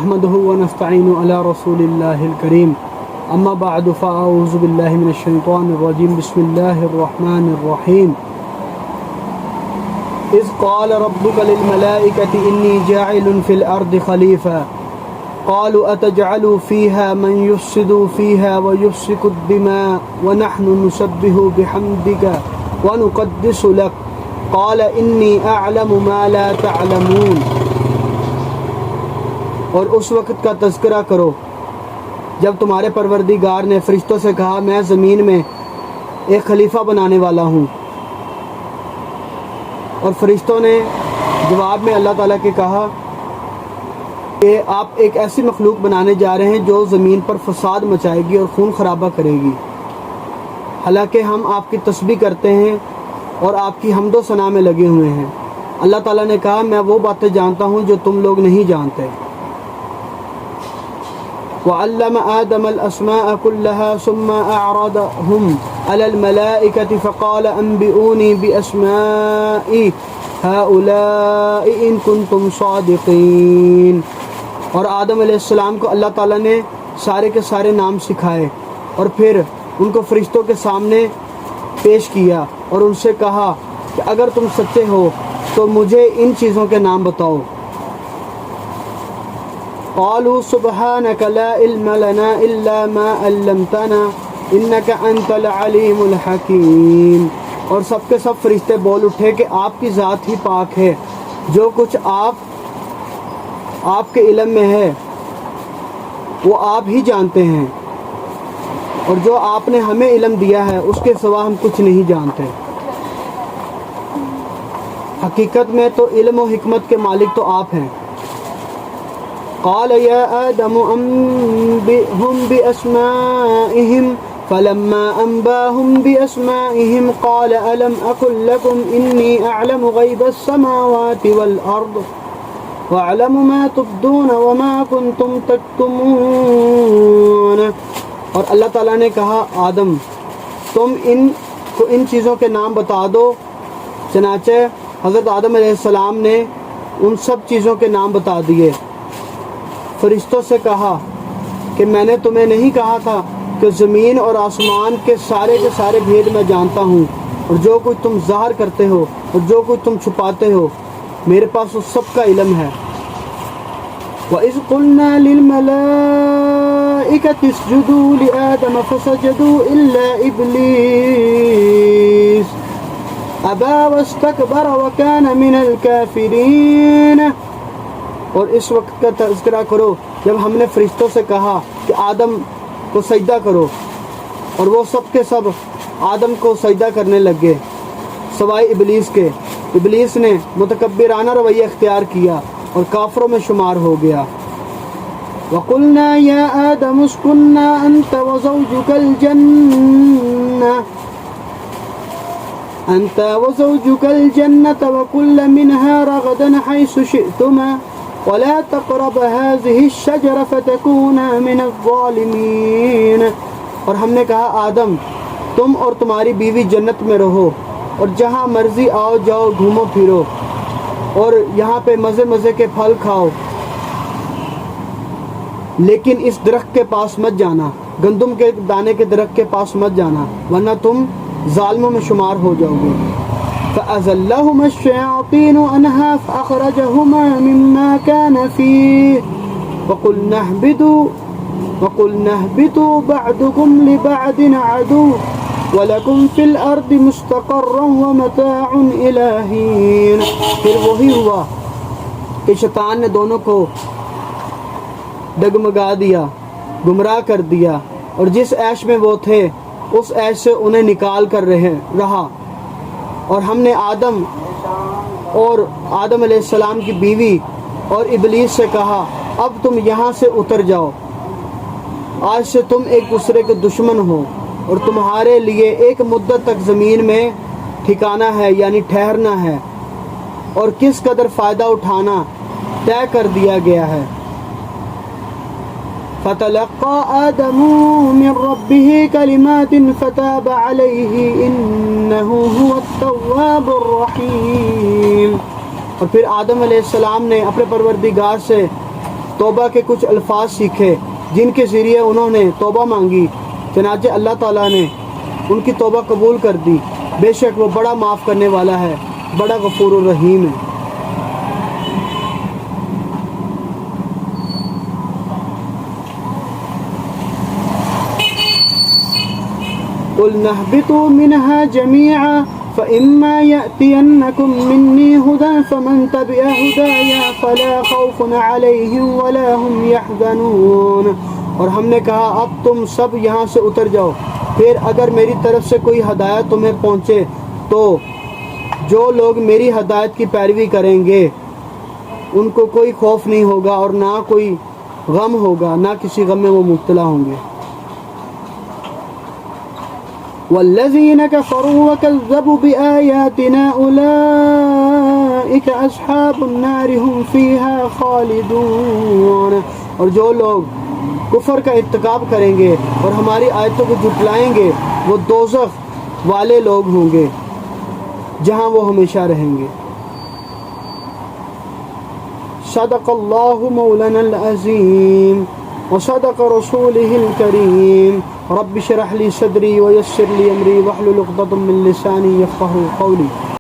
نحمده ونستعين على رسول الله الكريم اما بعد فاعوذ بالله من الشيطان الرجيم بسم الله الرحمن الرحيم اذ قال ربك للملائكة اني جاعل في الارض خليفة قالوا اتجعل فيها من يفسد فيها ويسفك الدماء ونحن نسبح بحمدك ونقدس لك قال انی اعلم ما لا تعلمون۔ اور اس وقت کا تذکرہ کرو جب تمہارے پروردگار نے فرشتوں سے کہا میں زمین میں ایک خلیفہ بنانے والا ہوں، اور فرشتوں نے جواب میں اللہ تعالیٰ کے کہا کہ آپ ایک ایسی مخلوق بنانے جا رہے ہیں جو زمین پر فساد مچائے گی اور خون خرابہ کرے گی، حالانکہ ہم آپ کی تسبیح کرتے ہیں اور آپ کی حمد و ثنا میں لگے ہوئے ہیں۔ اللہ تعالیٰ نے کہا میں وہ باتیں جانتا ہوں جو تم لوگ نہیں جانتے۔ وعلم آدم الأسماء كلها ثم أعرضهم على الملائكة فقال أنبئوني بأسماء هؤلاء إن كنتم صادقين۔ اور آدم علیہ السلام کو اللہ تعالیٰ نے سارے کے سارے نام سکھائے اور پھر ان کو فرشتوں کے سامنے پیش کیا اور ان سے کہا کہ اگر تم سچے ہو تو مجھے ان چیزوں کے نام بتاؤ۔ قالوا سبحانك لا علم لنا الا ما علمتنا انك انت العليم الحكيم۔ اور سب کے سب فرشتے بول اٹھے کہ آپ کی ذات ہی پاک ہے، جو کچھ آپ کے علم میں ہے وہ آپ ہی جانتے ہیں، اور جو آپ نے ہمیں علم دیا ہے اس کے سوا ہم کچھ نہیں جانتے۔ حقیقت میں تو علم و حکمت کے مالک تو آپ ہیں۔ قال یا آدم انبئهم بأسمائهم فلما انباهم بأسمائهم قال ألم أقل لكم إني أعلم غيب السماوات والأرض وأعلم ما تبدون وما كنتم تكتمون۔ اور اللہ تعالیٰ نے کہا آدم تم ان چیزوں کے نام بتا دو۔ چنانچہ حضرت آدم علیہ السلام نے ان سب چیزوں کے نام بتا دیے۔ فرشتوں سے کہا کہ میں نے تمہیں نہیں کہا تھا کہ زمین اور آسمان کے سارے بھید میں جانتا ہوں، اور جو کچھ تم ظاہر کرتے ہو اور جو کچھ تم چھپاتے ہو میرے پاس اس سب کا علم ہے۔ وَإِذْ قُلْنَا لِلْمَلَائِكَةِ اسْجُدُوا لِآدَمَ فَسَجَدُوا إِلَّا إِبْلِيسَ أَبَى وَاسْتَكْبَرَ وَكَانَ مِنَ الْكَافِرِينَ۔ اور اس وقت کا تذکرہ کرو جب ہم نے فرشتوں سے کہا کہ آدم کو سجدہ کرو، اور وہ سب کے سب آدم کو سجدہ کرنے لگے سوائے ابلیس کے۔ ابلیس نے متکبرانہ رویہ اختیار کیا اور کافروں میں شمار ہو گیا۔ وَقُلْنَا يَا آدَمُ اسْكُنْ أَنْتَ وَزَوْجُكَ الْجَنَّةَ وَكُلَّ مِنْهَا رَغَدًا حَيْثُ شِئْتُمَا وَلَا تَقْرَبَا هَٰذِهِ الشَّجَرَةَ فَتَكُونَا مِنَ الظَّالِمِينَ۔ اور ہم نے کہا آدم تم اور تمہاری بیوی جنت میں رہو اور جہاں مرضی آؤ جاؤ گھومو پھرو اور یہاں پہ مزے مزے کے پھل کھاؤ، لیکن اس درخت کے پاس مت جانا، گندم کے دانے کے درخت کے پاس مت جانا ورنہ تم ظالموں میں شمار ہو جاؤ گے۔ فَأَزَلَّهُمَا الشَّيَاطِينُ عَنْهَا فَأَخْرَجَهُمَا مِمَّا كَانَ فِيهِ وَقُلْنَا اهْبِطُوا بَعْضُكُمْ لِبَعْضٍ عَدُوٌّ وَلَكُمْ فِي الْأَرْضِ مُسْتَقَرٌّ وَمَتَاعٌ إِلَىٰ حِينٍ۔ پھر وہی ہوا کہ شیطان نے دونوں کو ڈگمگا دیا، گمراہ کر دیا، اور جس عیش میں وہ تھے اس عیش سے انہیں نکال کر رہا۔ اور ہم نے آدم علیہ السلام کی بیوی اور ابلیس سے کہا اب تم یہاں سے اتر جاؤ، آج سے تم ایک دوسرے کے دشمن ہو، اور تمہارے لیے ایک مدت تک زمین میں ٹھکانا ہے یعنی ٹھہرنا ہے، اور کس قدر فائدہ اٹھانا طے کر دیا گیا ہے۔ فَتَلَقَّى آدَمُ مِن رَّبِّهِ كَلِمَاتٍ فَتَابَ عَلَيْهِ إِنَّهُ هُوَ التَّوَّابُ الرَّحِيمُ۔ اور پھر آدم علیہ السلام نے اپنے پروردگار سے توبہ کے کچھ الفاظ سیکھے جن کے ذریعے انہوں نے توبہ مانگی، چنانچہ اللہ تعالیٰ نے ان کی توبہ قبول کر دی۔ بے شک وہ بڑا معاف کرنے والا ہے، بڑا غفور الرحیم ہے۔ قُلْنَا اهْبِطُوا مِنْهَا جَمِيعًا فَإِمَّا يَأْتِيَنَّكُم مِّنِّي هُدًى فَمَن تَبِعَ هُدَايَ فَلَا خَوْفٌ عَلَيْهِمْ وَلَا هُمْ يَحْزَنُونَ۔ اور ہم نے کہا اب تم سب یہاں سے اتر جاؤ، پھر اگر میری طرف سے کوئی ہدایت تمہیں پہنچے تو جو لوگ میری ہدایت کی پیروی کریں گے ان کو کوئی خوف نہیں ہوگا اور نہ کوئی غم ہوگا، نہ کسی غم میں وہ مبتلا ہوں گے۔ والذین کفروا وکذبوا بآیاتنا اولئک اصحاب النار هم فیہا خالدون۔ اور جو لوگ کفر کا ارتکاب کریں گے اور ہماری آیتوں کو جھٹلائیں گے وہ دوزخ والے لوگ ہوں گے جہاں وہ ہمیشہ رہیں گے۔ صدق اللہ مولانا العظیم وصدق رسولہ الکریم۔ رب اشرح لی صدری ویسر لی امری واحلل عقدۃ من لسانی یفقہوا قولی۔